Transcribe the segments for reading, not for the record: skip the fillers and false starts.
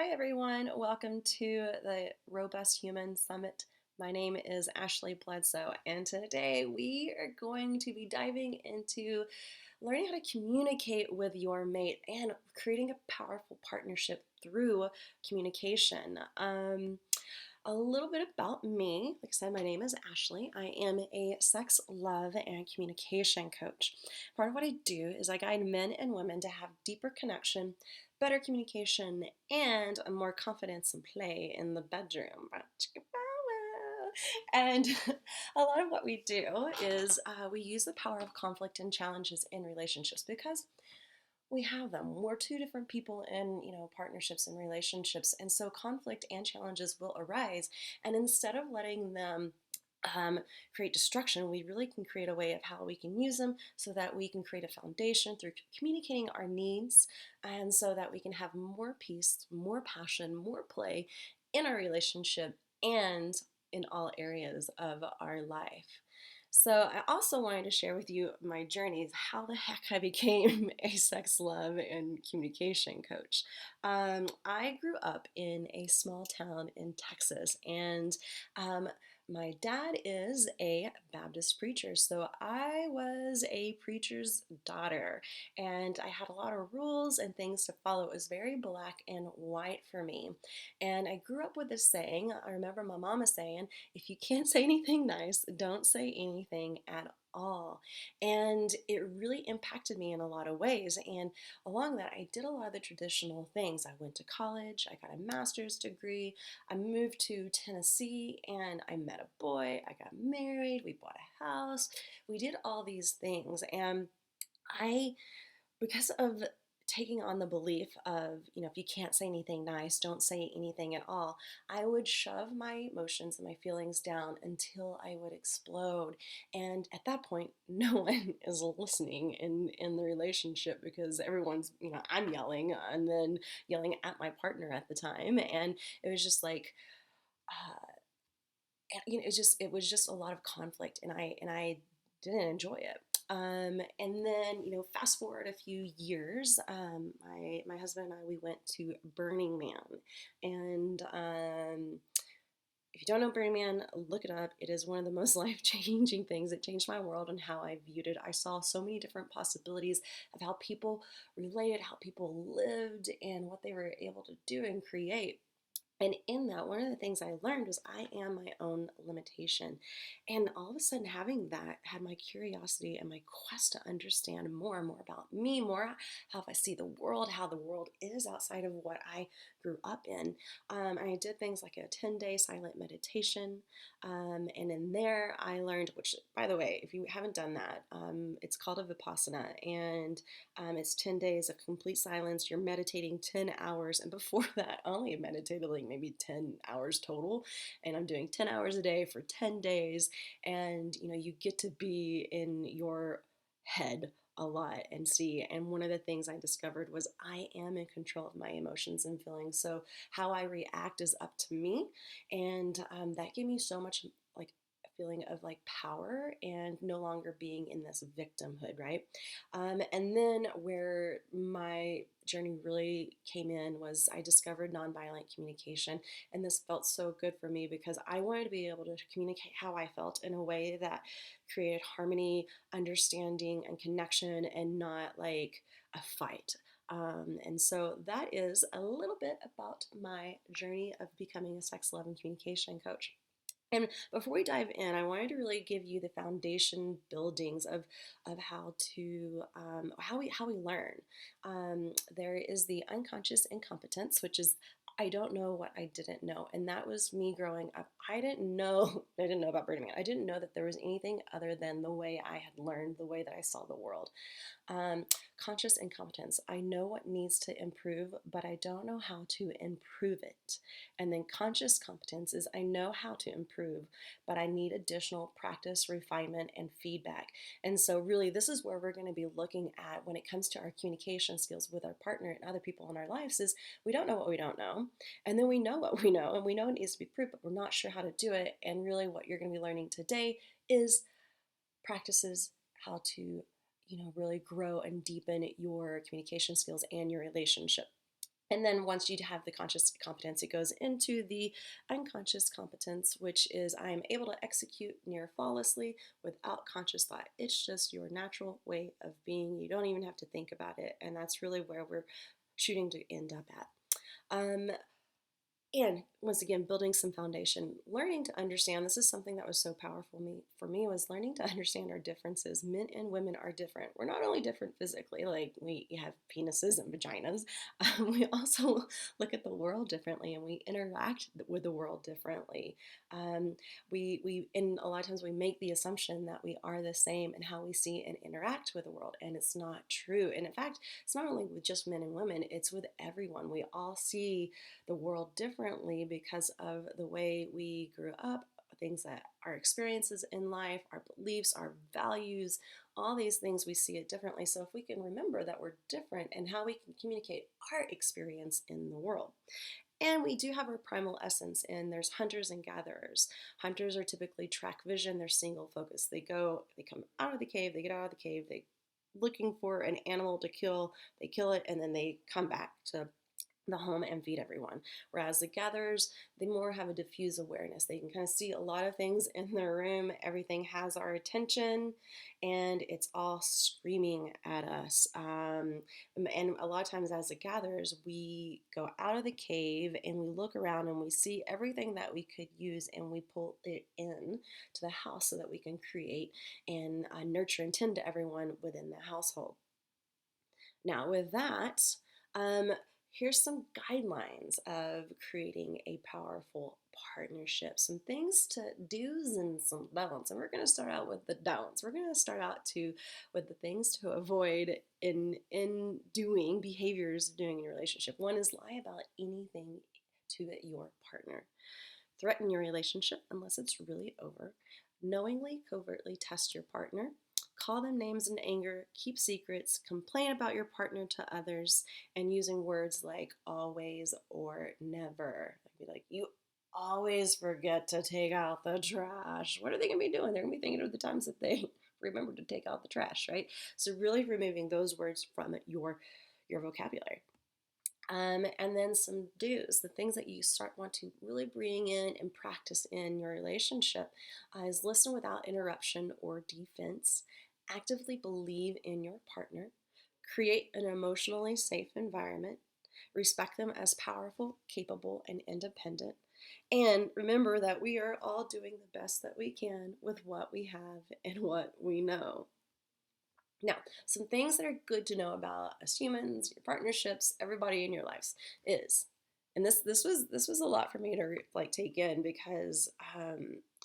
Hi everyone, welcome to the Robust Human Summit. My name is Ashley Bledsoe, and today we are going to be diving into learning how to communicate with your mate and creating a powerful partnership through communication. A little bit about me. Like I said, my name is Ashley. I am a sex, love, and communication coach. Part of what I do is I guide men and women to have deeper connection, better communication, and more confidence and play in the bedroom. And a lot of what we do is we use the power of conflict and challenges in relationships because we have them. We're two different people in, partnerships and relationships. And so conflict and challenges will arise. And instead of letting them create destruction, we really can create a way of how we can use them so that we can create a foundation through communicating our needs and so that we can have more peace, more passion, more play in our relationship and in all areas of our life. So I also wanted to share with you my journeys, how the heck I became a sex, love, and communication coach. I grew up in a small town in Texas, and my dad is a Baptist preacher, so I was a preacher's daughter, and I had a lot of rules and things to follow. It was very black and white for me, and I grew up with this saying. I remember my mama saying, if you can't say anything nice, don't say anything at all. And it really impacted me in a lot of ways. And along that, I did a lot of the traditional things. I went to college, I got a master's degree, I moved to Tennessee, and I met a boy, I got married, we bought a house, we did all these things. And I because of taking on the belief of, if you can't say anything nice, don't say anything at all, I would shove my emotions and my feelings down until I would explode. And at that point, no one is listening in the relationship because everyone's, I'm yelling and then yelling at my partner at the time. And it was just like, uh, it was just a lot of conflict, and I didn't enjoy it. And then, fast forward a few years, my husband and I, we went to Burning Man, and if you don't know Burning Man, look it up. It is one of the most life-changing things. It changed my world and how I viewed it. I saw so many different possibilities of how people related, how people lived, and what they were able to do and create. And in that, one of the things I learned was I am my own limitation. And all of a sudden, having that had my curiosity and my quest to understand more and more about me, more how I see the world, how the world is outside of what I grew up in. And I did things like a 10-day silent meditation. And in there, I learned, which, by the way, if you haven't done that, it's called a Vipassana. And it's 10 days of complete silence. You're meditating 10 hours. And before that, I only meditated like maybe 10 hours total. And I'm doing 10 hours a day for 10 days. And, you get to be in your head a lot and see. And one of the things I discovered was I am in control of my emotions and feelings. So how I react is up to me. And that gave me so much like feeling of like power and no longer being in this victimhood, right? And then where my journey really came in was I discovered nonviolent communication, and this felt so good for me because I wanted to be able to communicate how I felt in a way that created harmony, understanding, and connection, and not like a fight. And so that is a little bit about my journey of becoming a sex, love, and communication coach. And before we dive in, I wanted to really give you the foundation buildings of how to how we learn. There is the unconscious incompetence, which is I don't know what I didn't know, and that was me growing up. I didn't know I didn't know about Burning Man. I didn't know that there was anything other than the way I had learned, the way that I saw the world. Um, Conscious incompetence. I know what needs to improve, but I don't know how to improve it. And then conscious competence is I know how to improve, but I need additional practice, refinement, and feedback. And so, really, this is where we're going to be looking at when it comes to our communication skills with our partner and other people in our lives. Is we don't know what we don't know, and then we know what we know, and we know it needs to be proved, but we're not sure how to do it. And really, what you're going to be learning today is practices how to really grow and deepen your communication skills and your relationship. And then once you have the conscious competence, it goes into the unconscious competence, which is I am able to execute near flawlessly without conscious thought. It's just your natural way of being. You don't even have to think about it. And that's really where we're shooting to end up at. And once again, building some foundation, learning to understand. This is something that was so powerful for me was learning to understand our differences. Men and women are different. We're not only different physically, like we have penises and vaginas. We also look at the world differently, and we interact with the world differently. And a lot of times we make the assumption that we are the same in how we see and interact with the world, and it's not true. And in fact, it's not only with just men and women; it's with everyone. We all see the world differently because of the way we grew up, things that our experiences in life, our beliefs, our values, all these things we see it differently. So if we can remember that we're different and how we can communicate our experience in the world. And we do have our primal essence, and there's hunters and gatherers. Hunters are typically track vision, they're single focus. They come out of the cave, they get out of the cave, they looking for an animal to kill, they kill it, and then they come back to the home and feed everyone. Whereas the gatherers, they more have a diffuse awareness. They can kind of see a lot of things in their room. Everything has our attention, and it's all screaming at us. And a lot of times as the gatherers, we go out of the cave and we look around and we see everything that we could use, and we pull it in to the house so that we can create and nurture and tend to everyone within the household. Now with that, um, here's some guidelines of creating a powerful partnership, some things to do's and some don'ts. And we're going to start out with the don'ts. We're going to start out with the things to avoid in doing behaviors doing in your relationship. One is lie about anything to your partner. Threaten your relationship unless it's really over. Knowingly, covertly test your partner. Call them names in anger, keep secrets, complain about your partner to others, and using words like always or never. I'd be like, you always forget to take out the trash. What are they going to be doing? They're going to be thinking of the times that they remember to take out the trash, right? So really removing those words from your vocabulary. And then some do's, the things that you want to really bring in and practice in your relationship is listen without interruption or defense, actively believe in your partner, create an emotionally safe environment, respect them as powerful, capable, and independent, and remember that we are all doing the best that we can with what we have and what we know. Now, some things that are good to know about us humans, your partnerships, everybody in your lives is, and this was a lot for me to take in because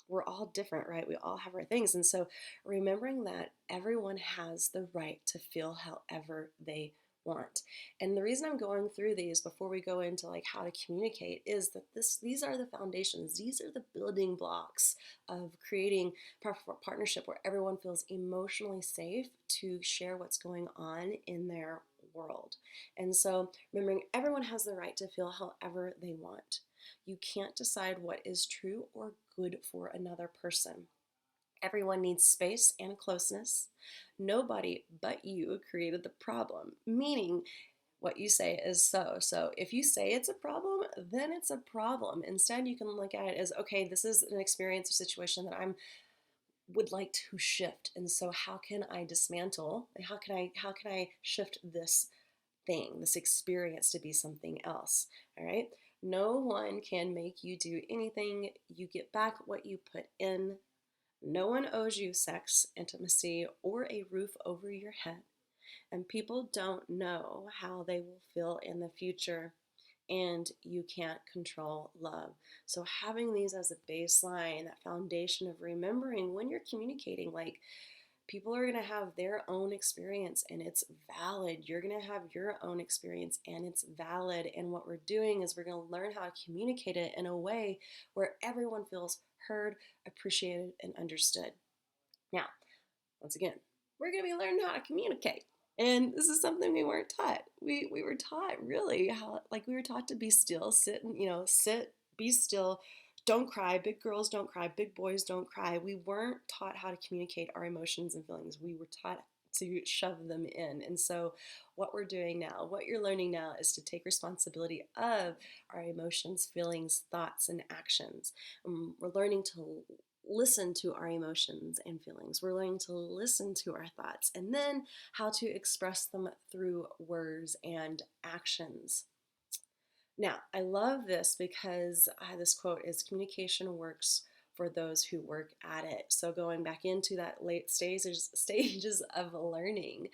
we're all different, right? We all have our things, and so remembering that everyone has the right to feel however they want. And the reason I'm going through these before we go into how to communicate is that these are the foundations, these are the building blocks of creating partnership where everyone feels emotionally safe to share what's going on in their world. And so remembering everyone has the right to feel however they want. You can't decide what is true or good for another person. Everyone needs space and closeness. Nobody but you created the problem, meaning what you say is so. So if you say it's a problem, then it's a problem. Instead, you can look at it as, okay, this is an experience or situation that I would like to shift. And so how can I dismantle? How can I shift this thing, this experience to be something else? All right. No one can make you do anything. You get back what you put in. No one owes you sex, intimacy, or a roof over your head. And people don't know how they will feel in the future, and you can't control love. So having these as a baseline, that foundation of remembering when you're communicating, people are going to have their own experience and it's valid. You're going to have your own experience and it's valid. And what we're doing is we're going to learn how to communicate it in a way where everyone feels heard, appreciated, and understood. Now, once again, we're going to be learning how to communicate. And this is something we weren't taught. We were taught really how, we were taught to be still, sit, be still, don't cry. Big girls don't cry. Big boys don't cry. We weren't taught how to communicate our emotions and feelings. We were taught to shove them in. And so, what we're doing now, what you're learning now, is to take responsibility of our emotions, feelings, thoughts, and actions. We're learning to listen to our emotions and feelings. We're learning to listen to our thoughts, and then how to express them through words and actions. Now, I love this because this quote is communication works for those who work at it. So going back into that late stages of learning,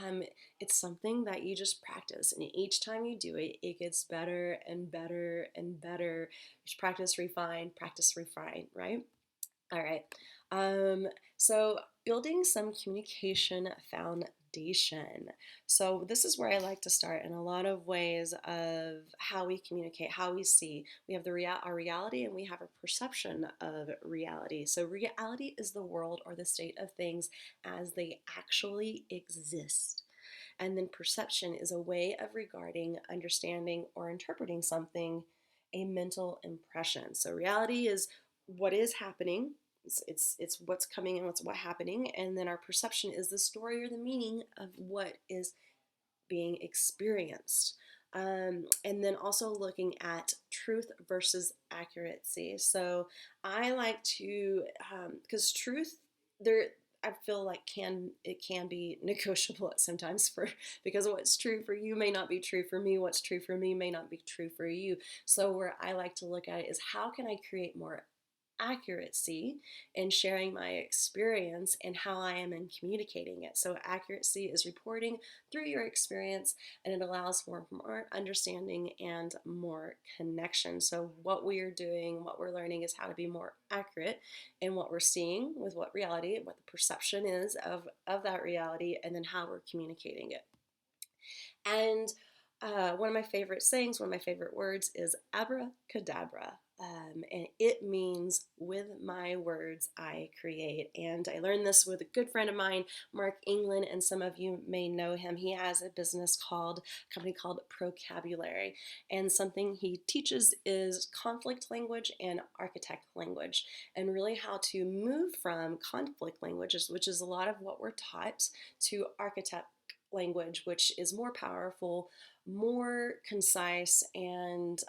um, it's something that you just practice, and each time you do it, it gets better and better and better. Just practice, refine, right? All right. Um, so building some communication foundation. So this is where I like to start in a lot of ways of how we communicate, how we see. We have our reality, and we have a perception of reality. So reality is the world or the state of things as they actually exist. And then perception is a way of regarding, understanding, or interpreting something, a mental impression. So reality is what is happening. It's what's coming and what's happening, and then our perception is the story or the meaning of what is being experienced. And then also looking at truth versus accuracy. So I like to, because truth, there, I feel like it can be negotiable at sometimes, for because what's true for you may not be true for me. What's true for me may not be true for you. So where I like to look at it is, how can I create more accuracy in sharing my experience and how I am in communicating it. So accuracy is reporting through your experience, and it allows for more understanding and more connection. So what we are doing, what we're learning, is how to be more accurate in what we're seeing with what reality, what the perception is of that reality, and then how we're communicating it. And one of my favorite sayings, one of my favorite words is abracadabra. And it means, with my words I create. And I learned this with a good friend of mine, Mark England, and some of you may know him. He has a company called Procabulary. And something he teaches is conflict language and architect language, and really how to move from conflict languages, which is a lot of what we're taught, to architect language, which is more powerful, more concise, and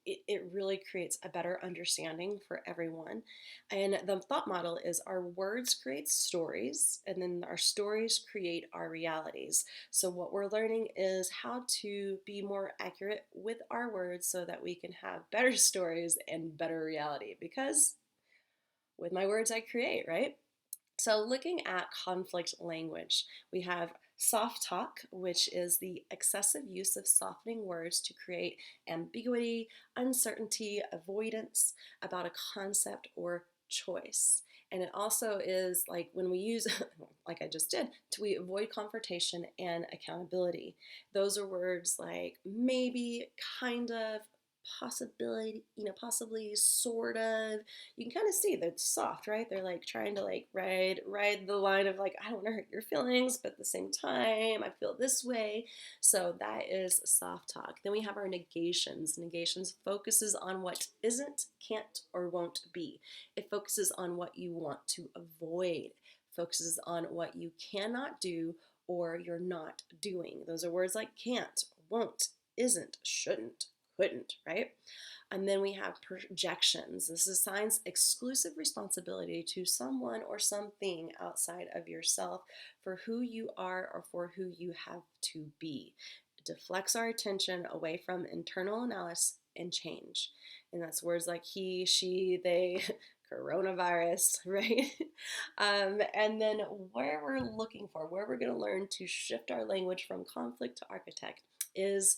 it really creates a better understanding for everyone. And the thought model is, our words create stories, and then our stories create our realities. So what we're learning is how to be more accurate with our words so that we can have better stories and better reality, because with my words I create, right? So looking at conflict language, we have soft talk, which is the excessive use of softening words to create ambiguity, uncertainty, avoidance about a concept or choice. And it also is like when we use, like I just did, we avoid confrontation and accountability. Those are words like maybe, kind of, possibility, possibly, sort of. You can kind of see that it's soft, right? They're like trying to like ride the line of like, I don't want to hurt your feelings, but at the same time I feel this way. So that is soft talk. Then we have our negations. Negations focuses on what isn't, can't, or won't be. It focuses on what you want to avoid, focuses on what you cannot do or you're not doing. Those are words like can't, won't, isn't, shouldn't, couldn't, right? And then we have projections. This assigns exclusive responsibility to someone or something outside of yourself for who you are or for who you have to be. It deflects our attention away from internal analysis and change. And that's words like he, she, they, coronavirus, right? And then where we're looking for, where we're going to learn to shift our language from conflict to architect, is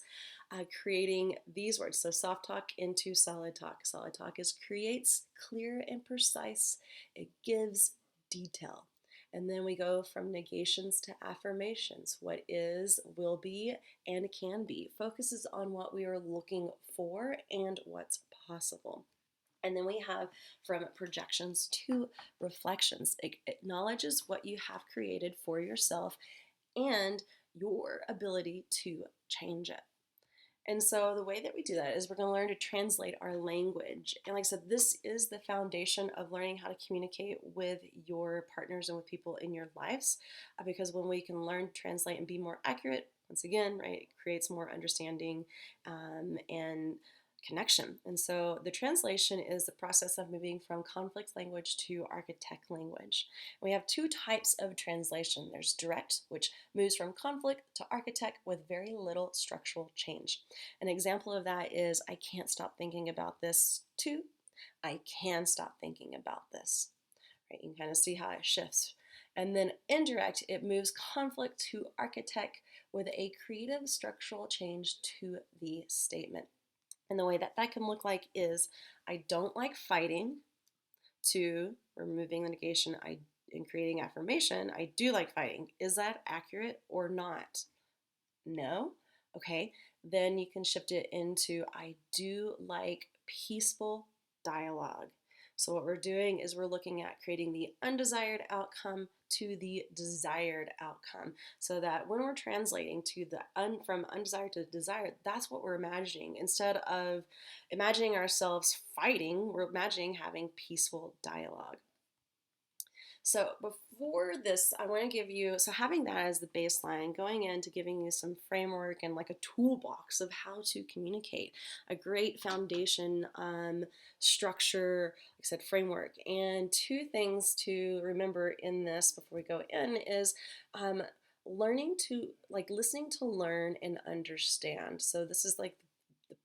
creating these words. So soft talk into solid talk. Solid talk creates clear and precise. It gives detail. And then we go from negations to affirmations. What is, will be, and can be. Focuses on what we are looking for and what's possible. And then we have from projections to reflections. It acknowledges what you have created for yourself and your ability to change it. And so the way that we do that is we're going to learn to translate our language. And like I said, this is the foundation of learning how to communicate with your partners and with people in your lives. Because when we can learn to translate and be more accurate, once again, right, it creates more understanding and connection. And so the translation is the process of moving from conflict language to architect language. We have two types of translation. There's direct, which moves from conflict to architect with very little structural change. An example of that is I can't stop thinking about this to I can stop thinking about this. Right? You can kind of see how it shifts. And then indirect, it moves conflict to architect with a creative structural change to the statement. And the way that that can look like is I don't like fighting to removing the negation and creating affirmation. I do like fighting. Is that accurate or not? No? Okay. Then you can shift it into I do like peaceful dialogue. So what we're doing is we're looking at creating the undesired outcome to the desired outcome, so that when we're translating to the from undesired to desired, that's what we're imagining. Instead of imagining ourselves fighting, we're imagining having peaceful dialogue. So before this, I want to give you, so having that as the baseline, going into giving you some framework and like a toolbox of how to communicate, a great foundation structure, like I said, framework. And two things to remember in this before we go in is learning to, like listening to learn and understand. So this is like the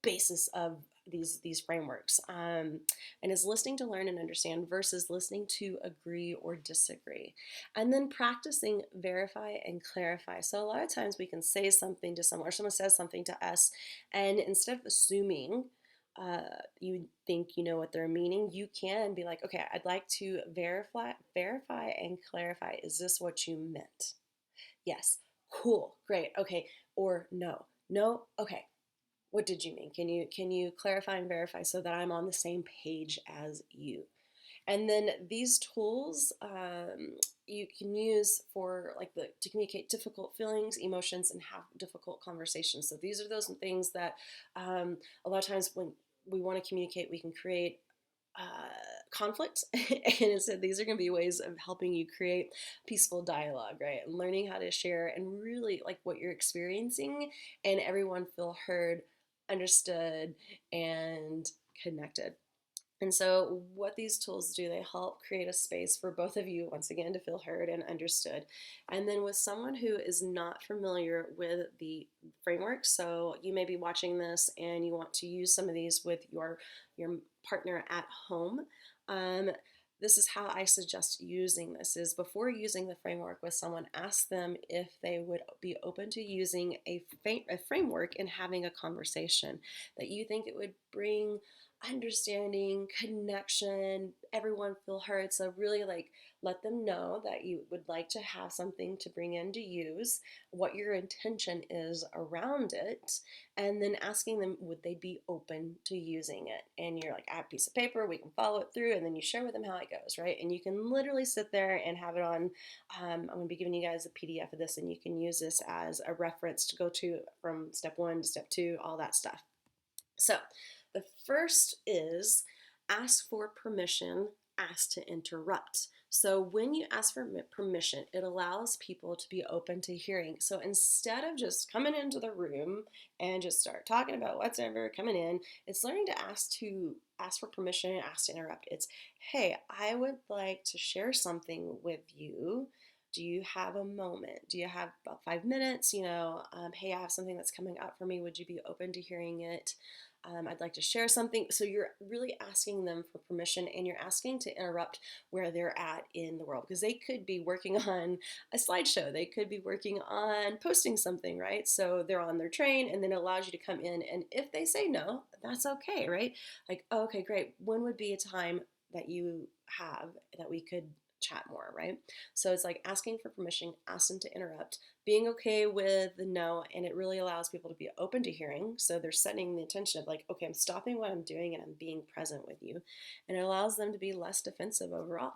basis of these frameworks, and is listening to learn and understand versus listening to agree or disagree, and then practicing verify and clarify. So a lot of times we can say something to someone, or someone says something to us, and instead of assuming you think you know what they're meaning, you can be like, okay, I'd like to verify and clarify. Is this what you meant? Yes. Cool. Great. Okay. Or no. No. Okay. What did you mean? Can you clarify and verify so that I'm on the same page as you? And then these tools you can use for like to communicate difficult feelings, emotions, and have difficult conversations. So these are those things that a lot of times when we want to communicate, we can create conflict. And so these are going to be ways of helping you create peaceful dialogue, right? And learning how to share and really like what you're experiencing, and everyone feel heard, understood, and connected. And so what these tools do, they help create a space for both of you, once again, to feel heard and understood. And then with someone who is not familiar with the framework, so you may be watching this and you want to use some of these with your partner at home. This is how I suggest using this is before using the framework with someone, ask them if they would be open to using a framework and having a conversation, that you think it would bring understanding, connection, everyone feel heard. So really like let them know that you would like to have something to bring in to use, what your intention is around it, and then asking them would they be open to using it. And you're like, I have a piece of paper, we can follow it through, and then you share with them how it goes, right? And you can literally sit there and have it on, I'm going to be giving you guys a PDF of this, and you can use this as a reference to go to from step 1 to step 2, all that stuff. So the first is ask for permission, ask to interrupt. So when you ask for permission, it allows people to be open to hearing. So instead of just coming into the room and just start talking about what's ever coming in, it's learning to ask for permission and ask to interrupt. It's, hey, I would like to share something with you. Do you have a moment? Do you have about 5 minutes? Hey, I have something that's coming up for me. Would you be open to hearing it? I'd like to share something. So you're really asking them for permission, and you're asking to interrupt where they're at in the world, because they could be working on a slideshow. They could be working on posting something, right? So they're on their train, and then it allows you to come in. And if they say no, that's okay, right? Like, oh, okay, great. When would be a time that you have that we could chat more, right? So it's like asking for permission, ask them to interrupt, being okay with the no, and it really allows people to be open to hearing. So they're setting the intention of like, okay, I'm stopping what I'm doing and I'm being present with you, and it allows them to be less defensive overall.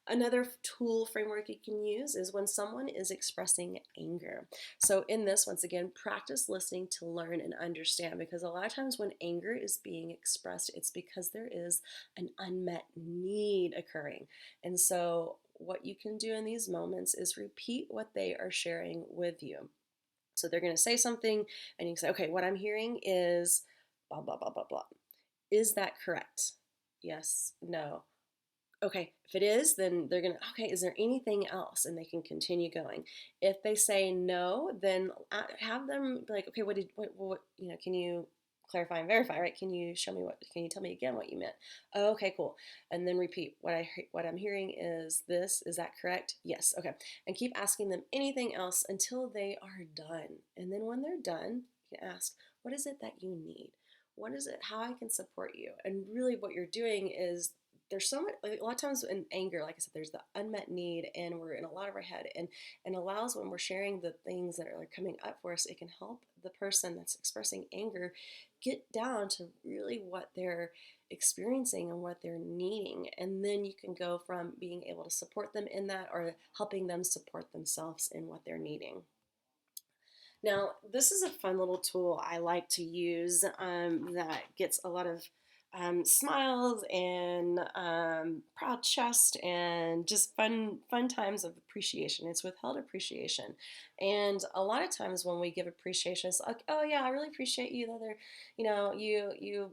Another tool framework you can use is when someone is expressing anger. So in this, once again, practice listening to learn and understand, because a lot of times when anger is being expressed, it's because there is an unmet need occurring. And so what you can do in these moments is repeat what they are sharing with you. So they're going to say something and you can say, okay, what I'm hearing is blah, blah, blah, blah, blah. Is that correct? Yes, no. Okay, if it is, then they're gonna, okay, is there anything else? And they can continue going. If they say no, then have them be like, okay, what, can you clarify and verify, right? Can you tell me again what you meant? Oh, okay, cool. And then repeat, what I'm hearing is this, is that correct? Yes, okay. And keep asking them anything else until they are done. And then when they're done, you can ask, what is it that you need? What is it, how I can support you? And really what you're doing is, there's so much, like a lot of times in anger, like I said, there's the unmet need and we're in a lot of our head, and allows, when we're sharing the things that are coming up for us, it can help the person that's expressing anger get down to really what they're experiencing and what they're needing. And then you can go from being able to support them in that, or helping them support themselves in what they're needing. Now, this is a fun little tool I like to use that gets a lot of smiles and proud chest and just fun times of appreciation. It's withheld appreciation. And a lot of times when we give appreciation, it's like, oh yeah, I really appreciate you that you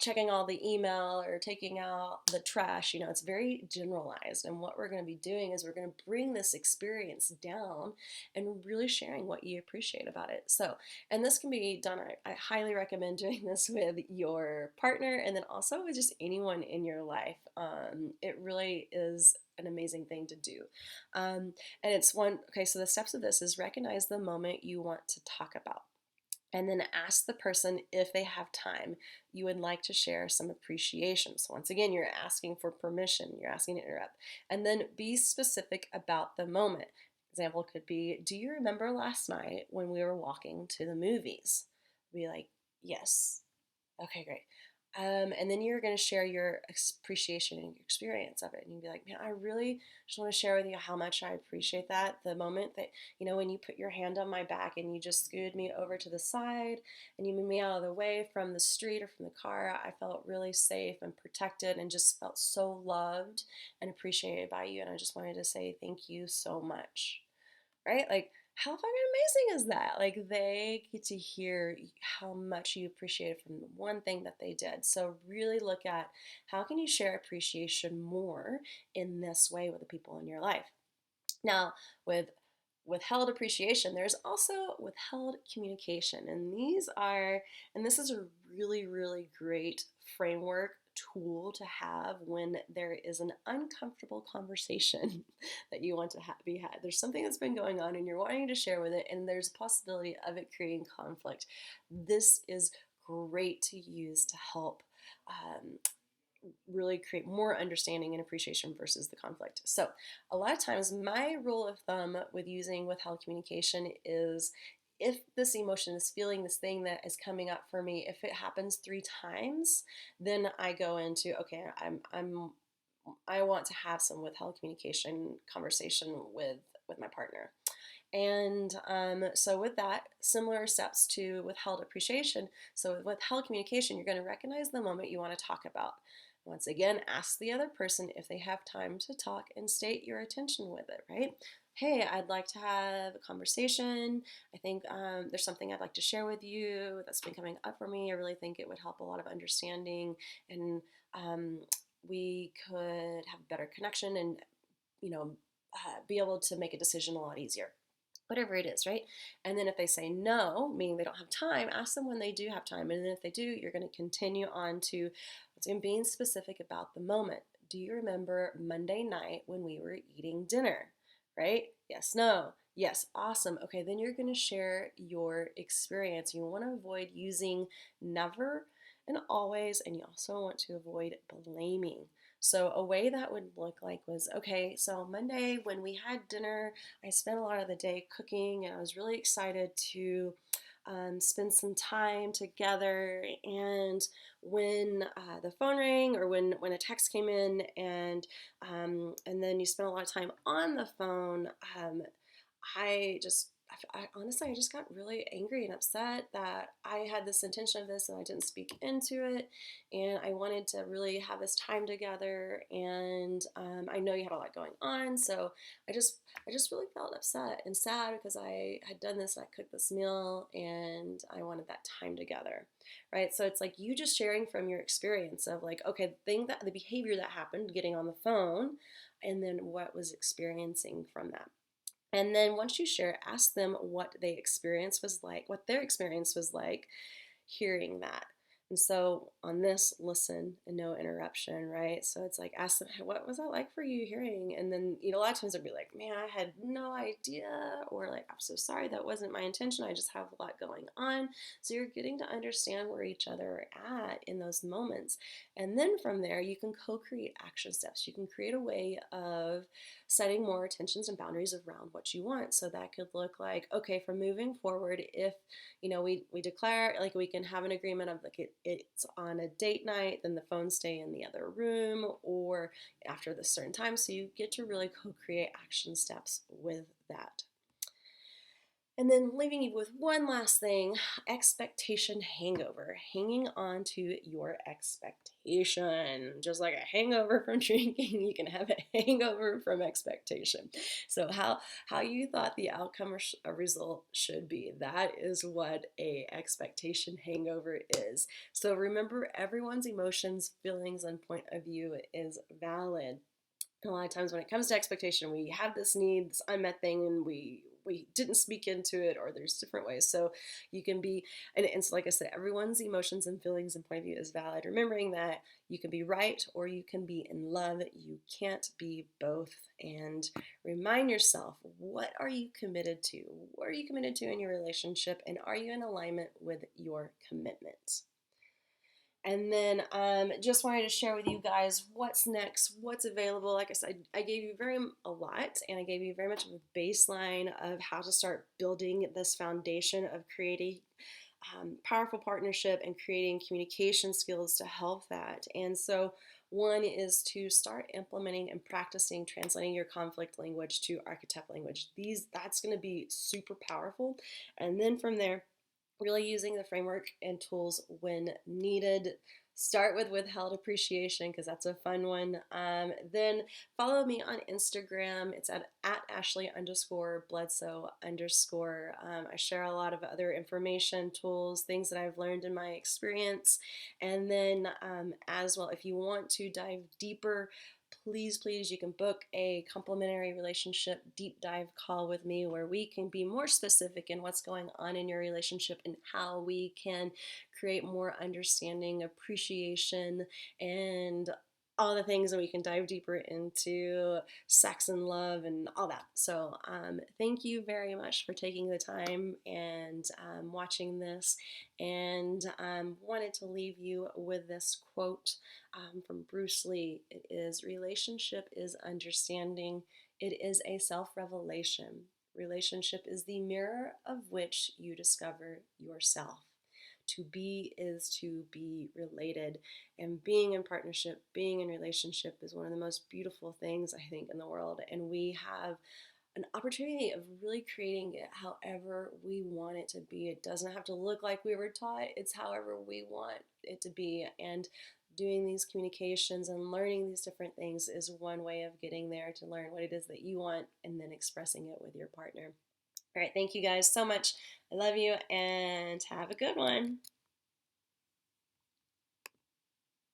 checking all the email or taking out the trash. It's very generalized. And what we're going to be doing is we're going to bring this experience down and really sharing what you appreciate about it. So, and this can be done, I highly recommend doing this with your partner, and then also with just anyone in your life. It really is an amazing thing to do. And it's okay, so the steps of this is recognize the moment you want to talk about. And then ask the person if they have time you would like to share some appreciation. So once again, you're asking for permission, you're asking to interrupt. And then be specific about the moment. Example could be, do you remember last night when we were walking to the movies? Be like, yes. Okay, great. And then you're going to share your appreciation and your experience of it. And you'll be like, man, I really just want to share with you how much I appreciate that. The moment that, when you put your hand on my back and you just scooted me over to the side and you moved me out of the way from the street or from the car, I felt really safe and protected and just felt so loved and appreciated by you. And I just wanted to say thank you so much. Right? Like, how fucking amazing is that? Like, they get to hear how much you appreciate from the one thing that they did. So really look at, how can you share appreciation more in this way with the people in your life? Now, with withheld appreciation, there's also withheld communication. And this is a really, really great framework tool to have when there is an uncomfortable conversation that you want to be had. There's something that's been going on and you're wanting to share with it, and there's a possibility of it creating conflict. This is great to use to help really create more understanding and appreciation versus the conflict. So a lot of times my rule of thumb with using withheld communication is, if this emotion, this feeling, this thing that is coming up for me, if it happens 3 times, then I go into, okay, I want to have some withheld communication conversation with my partner. And so with that, similar steps to withheld appreciation. So with withheld communication, you're going to recognize the moment you want to talk about. Once again, ask the other person if they have time to talk and state your intention with it, right? Hey, I'd like to have a conversation. I think there's something I'd like to share with you that's been coming up for me. I really think it would help a lot of understanding, and we could have better connection and, be able to make a decision a lot easier. Whatever it is, right? And then if they say no, meaning they don't have time, ask them when they do have time. And then if they do, you're going to continue on to being specific about the moment. Do you remember Monday night when we were eating dinner? Right? Yes, no. Yes, awesome. Okay, then you're going to share your experience. You want to avoid using never and always, and you also want to avoid blaming. So a way that would look like was, okay, so Monday when we had dinner, I spent a lot of the day cooking and I was really excited to spend some time together. And when the phone rang, or when a text came in, and then you spent a lot of time on the phone, I just, honestly, I just got really angry and upset that I had this intention of this and I didn't speak into it. And I wanted to really have this time together. And I know you had a lot going on, so I just, I just really felt upset and sad because I had done this. I cooked this meal and I wanted that time together, right? So it's like you just sharing from your experience of like, okay, the behavior that happened, getting on the phone, and then what was experiencing from that. And then once you share, ask them what they experience was like, what their experience was like hearing that. And so on this, listen and no interruption, right? So it's like, ask them, "Hey, what was that like for you hearing?" And then, a lot of times they'll be like, "Man, I had no idea," or like, "I'm so sorry, that wasn't my intention. I just have a lot going on." So you're getting to understand where each other are at in those moments. And then from there, you can co-create action steps. You can create a way of setting more intentions and boundaries around what you want. So that could look like, okay, from moving forward, if we declare, like, we can have an agreement of like it's on a date night, then the phones stay in the other room or after this certain time. So you get to really co-create action steps with that. And then leaving you with one last thing, expectation hangover, hanging on to your expectation. Just like a hangover from drinking, you can have a hangover from expectation. So how you thought the outcome or result should be, that is what a expectation hangover is. So remember, everyone's emotions, feelings, and point of view is valid. A lot of times when it comes to expectation, we have this need, this unmet thing, and we didn't speak into it, or there's different ways. So you can be, and so like I said, everyone's emotions and feelings and point of view is valid. Remembering that you can be right or you can be in love. You can't be both. And remind yourself, what are you committed to? What are you committed to in your relationship? And are you in alignment with your commitment? And then just wanted to share with you guys what's next, what's available. Like I said, I gave you a lot, and I gave you very much of a baseline of how to start building this foundation of creating powerful partnership and creating communication skills to help that. And so one is to start implementing and practicing translating your conflict language to archetype language. That's going to be super powerful. And then from there, really using the framework and tools when needed. Start with withheld appreciation because that's a fun one. Then follow me on Instagram. It's at Ashley_Bledsoe_. I share a lot of other information, tools, things that I've learned in my experience. And then as well, if you want to dive deeper, please, you can book a complimentary relationship deep dive call with me where we can be more specific in what's going on in your relationship and how we can create more understanding, appreciation, and all the things that we can dive deeper into sex and love and all that. So thank you very much for taking the time and watching this. And wanted to leave you with this quote from Bruce Lee. It is, "Relationship is understanding. It is a self-revelation. Relationship is the mirror of which you discover yourself. To be is to be related." And being in partnership, being in relationship is one of the most beautiful things, I think, in the world. And we have an opportunity of really creating it however we want it to be. It doesn't have to look like we were taught. It's however we want it to be. And doing these communications and learning these different things is one way of getting there, to learn what it is that you want and then expressing it with your partner. All right, thank you guys so much. I love you and have a good one.